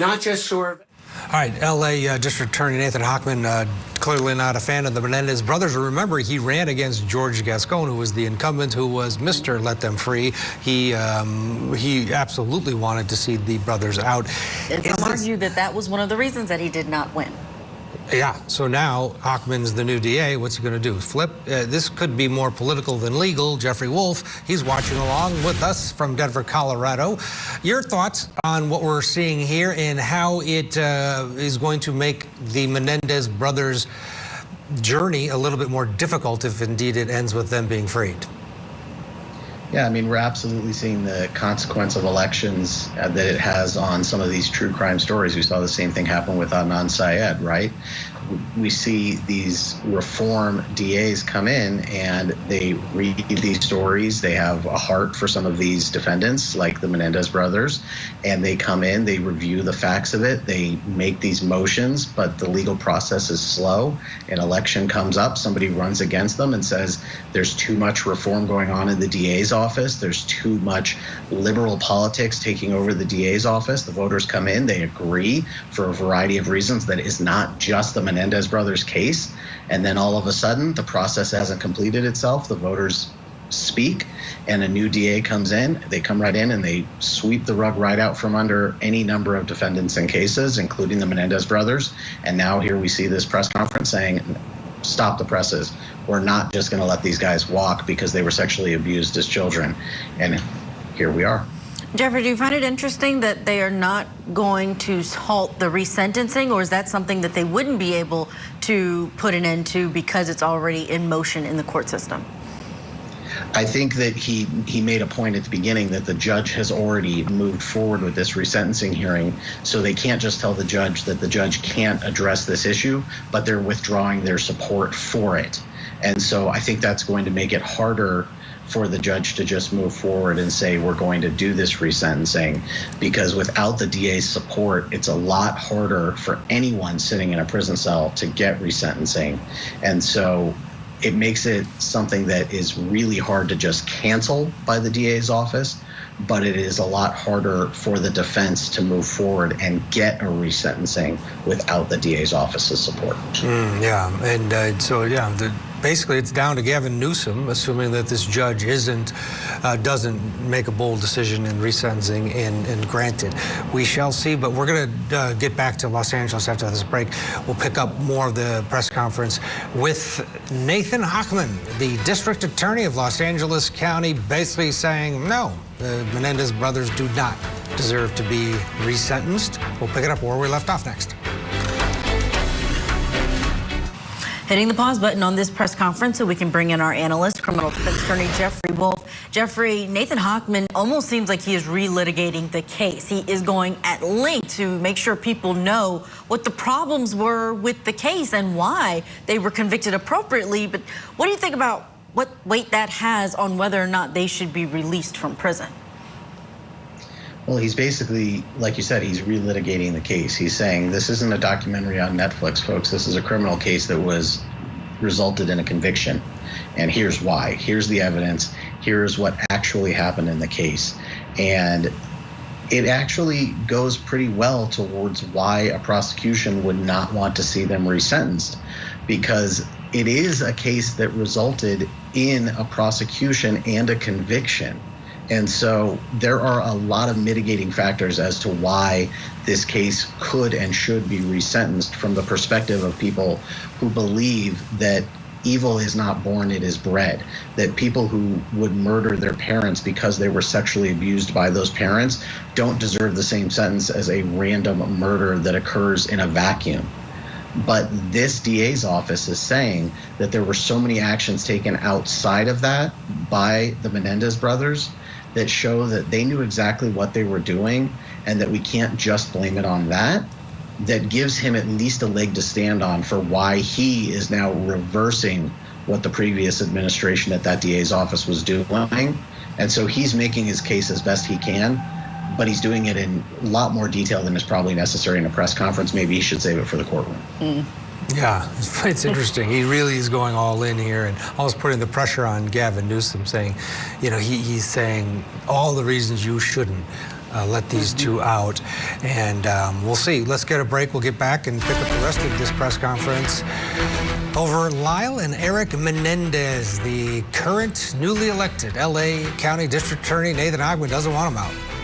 Not just sort of. All right, L.A. District Attorney Nathan Hochman, clearly not a fan of the Menendez brothers. Remember, he ran against George Gascon, who was the incumbent, who was Mr. Let Them Free. He absolutely wanted to see the brothers out. Some argue that that was one of the reasons that he did not win. Yeah, so now Hochman's the new DA. What's he going to do? Flip? This could be more political than legal. Jeffrey Wolf, he's watching along with us from Denver, Colorado. Your thoughts on what we're seeing here and how it is going to make the Menendez brothers' journey a little bit more difficult if indeed it ends with them being freed? Yeah, I mean, we're absolutely seeing the consequence of elections that it has on some of these true crime stories. We saw the same thing happen with Adnan Syed, right? We see these reform DAs come in and they read these stories. They have a heart for some of these defendants, like the Menendez brothers, and they come in, they review the facts of it, they make these motions, but the legal process is slow. An election comes up, somebody runs against them and says there's too much reform going on in the DA's office, there's too much liberal politics taking over the DA's office. The voters come in, they agree for a variety of reasons that is not just the Menendez brothers case, and then all of a sudden the process hasn't completed itself. The voters speak and a new DA comes in. They come right in and they sweep the rug right out from under any number of defendants and cases, including the Menendez brothers. And now here we see this press conference saying, stop the presses. We're not just going to let these guys walk because they were sexually abused as children. And here we are. Jeffrey, do you find it interesting that they are not going to halt the resentencing, or is that something that they wouldn't be able to put an end to because it's already in motion in the court system? I think that he made a point at the beginning that the judge has already moved forward with this resentencing hearing, so they can't just tell the judge that the judge can't address this issue, but they're withdrawing their support for it. And so I think that's going to make it harder for the judge to just move forward and say we're going to do this resentencing, because without the DA's support, it's a lot harder for anyone sitting in a prison cell to get resentencing. And so it makes it something that is really hard to just cancel by the DA's office, but it is a lot harder for the defense to move forward and get a resentencing without the DA's office's support. Yeah, and basically it's down to Gavin Newsom, assuming that this judge doesn't make a bold decision in resentencing and grant it. We shall see, but we're going to get back to Los Angeles after this break. We'll pick up more of the press conference with Nathan Hochman, the district attorney of Los Angeles County, basically saying no, the Menendez brothers do not deserve to be resentenced. We'll pick it up where we left off next. Hitting the pause button on this press conference so we can bring in our analyst, criminal defense attorney Jeffrey Wolf. Jeffrey, Nathan Hochman almost seems like he is relitigating the case. He is going at length to make sure people know what the problems were with the case and why they were convicted appropriately. But what do you think about what weight that has on whether or not they should be released from prison? Well, he's basically, like you said, he's relitigating the case. He's saying this isn't a documentary on Netflix, folks. This is a criminal case that was resulted in a conviction. And here's why. Here's the evidence. Here's what actually happened in the case. And it actually goes pretty well towards why a prosecution would not want to see them resentenced, because it is a case that resulted in a prosecution and a conviction. And so there are a lot of mitigating factors as to why this case could and should be resentenced from the perspective of people who believe that evil is not born, it is bred, that people who would murder their parents because they were sexually abused by those parents don't deserve the same sentence as a random murder that occurs in a vacuum. But this DA's office is saying that there were so many actions taken outside of that by the Menendez brothers that show that they knew exactly what they were doing and that we can't just blame it on that, that gives him at least a leg to stand on for why he is now reversing what the previous administration at that DA's office was doing. And so he's making his case as best he can, but he's doing it in a lot more detail than is probably necessary in a press conference. Maybe he should save it for the courtroom. Yeah, it's interesting. He really is going all in here and almost putting the pressure on Gavin Newsom, saying, you know, he's saying all the reasons you shouldn't let these two out. And we'll see. Let's get a break. We'll get back and pick up the rest of this press conference over Lyle and Eric Menendez, the current newly elected LA County District Attorney. Nathan Hogman doesn't want him out.